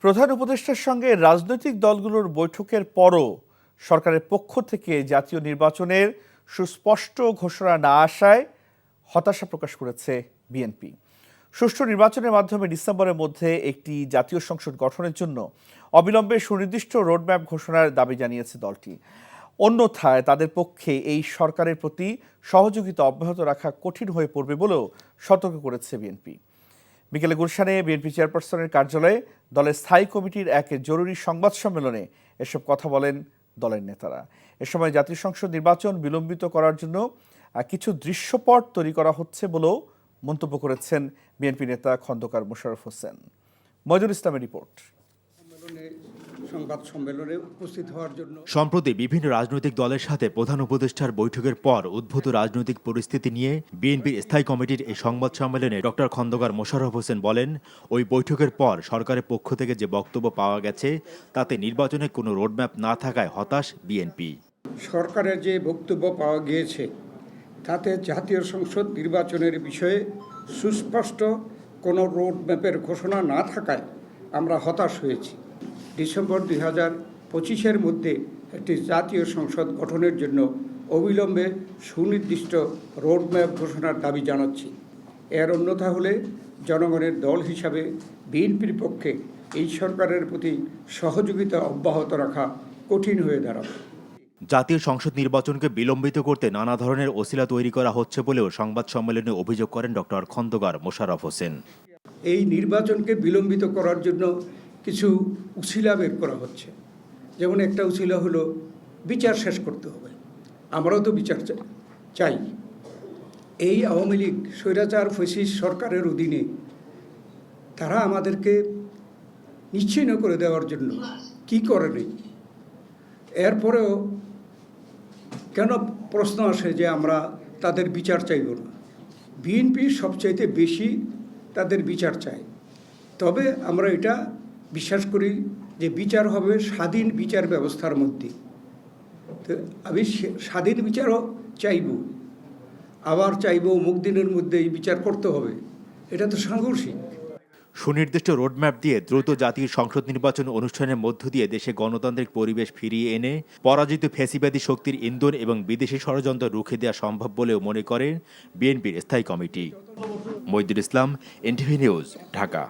প্রধান উপদেষ্টার সঙ্গে রাজনৈতিক দলগুলোর বৈঠকের পরও সরকারের পক্ষ থেকে জাতীয় নির্বাচনের সুস্পষ্ট ঘোষণা না আসায় হতাশা প্রকাশ করেছে বিএনপি। সুষ্ঠু নির্বাচনের মাধ্যমে ডিসেম্বরের মধ্যে একটি জাতীয় সংসদ গঠনের জন্য অবিলম্বে সুনির্দিষ্ট রোডম্যাপ ঘোষণার দাবি জানিয়েছে দলটি। অন্যথায় তাদের পক্ষে এই সরকারের প্রতি সহযোগিতা অব্যাহত রাখা কঠিন হয়ে পড়বে বলেও সতর্ক করেছে বিএনপি। বিকেলে গুলশানে বিএনপি চেয়ারপারসনের কার্যালয়ে দলের স্থায়ী কমিটির এক জরুরি সংবাদ সম্মেলনে এসব কথা বলেন দলের নেতারা। এ সময় জাতীয় সংসদ নির্বাচন বিলম্বিত করার জন্য কিছু দৃশ্যপট তৈরি করা হচ্ছে বলেও মন্তব্য করেছেন বিএনপি নেতা খন্দকার মোশাররফ হোসেন। মইদুল ইসলামের রিপোর্ট। সংবাদ সম্মেলনে উপস্থিত হওয়ার জন্য সম্প্রতি বিভিন্ন রাজনৈতিক দলের সাথে প্রধান উপদেষ্টার বৈঠকের পর উদ্ভূত রাজনৈতিক পরিস্থিতি নিয়ে বিএনপির স্থায়ী কমিটির এই সংবাদ সম্মেলনে ডক্টর খন্দকার মোশাররফ হোসেন বলেন, ওই বৈঠকের পর সরকারের পক্ষ থেকে যে বক্তব্য পাওয়া গেছে তাতে নির্বাচনে কোনো রোডম্যাপ না থাকায় হতাশ বিএনপি। সরকারের যে বক্তব্য পাওয়া গিয়েছে তাতে জাতীয় সংসদ নির্বাচনের বিষয়ে সুস্পষ্ট কোনো রোডম্যাপের ঘোষণা না থাকায় আমরা হতাশ হয়েছি। ডিসেম্বর 2025-এর মধ্যে একটি জাতীয় সংসদ গঠনের জন্য অবিলম্বে সুনির্দিষ্ট রোডম্যাপ ঘোষণার দাবি জানাচ্ছি। এর অন্যথা হলে জনগণের দল হিসাবে বিএনপির পক্ষে এই সরকারের প্রতি সহযোগিতা অব্যাহত রাখা কঠিন হয়ে দাঁড়াবে। জাতীয় সংসদ নির্বাচনকে বিলম্বিত করতে নানা ধরনের ওসিলা তৈরি করা হচ্ছে বলেও সংবাদ সম্মেলনে অভিযোগ করেন ডক্টর খন্দকার মোশাররফ হোসেন। এই নির্বাচনকে বিলম্বিত করার জন্য কিছু উছিলা বের করা হচ্ছে। যেমন একটা উছিলা হলো বিচার শেষ করতে হবে। আমরাও তো বিচার চাই। এই আওয়ামী লীগ স্বৈরাচার ফ্যাসিস্ট সরকারের অধীনে তারা আমাদেরকে নিশ্চিহ্ন করে দেওয়ার জন্য কি করেনি। এরপরেও কেন প্রশ্ন আসে যে আমরা তাদের বিচার চাইব না। বিএনপি সবচাইতে বেশি তাদের বিচার চায়। তবে আমরা এটা বিশ্বাস করি যে বিচার হবে স্বাধীন বিচার ব্যবস্থার মধ্যে। তো আমি স্বাধীন বিচারও চাইব, আবার চাইব মুখদিনের মধ্যে এই বিচার করতে হবে। এটা তো সাংঘর্ষিক। সুনির্দিষ্ট রোডম্যাপ দিয়ে দ্রুত জাতীয় সংসদ নির্বাচন অনুষ্ঠানের মধ্য দিয়ে দেশে গণতান্ত্রিক পরিবেশ ফিরিয়ে এনে পরাজিত ফ্যাসিবাদী শক্তির ইন্ধন এবং বিদেশি ষড়যন্ত্র রুখে দেওয়া সম্ভব বলেও মনে করে বিএনপির স্থায়ী কমিটি। মইদুল ইসলাম, এনটিভি নিউজ, ঢাকা।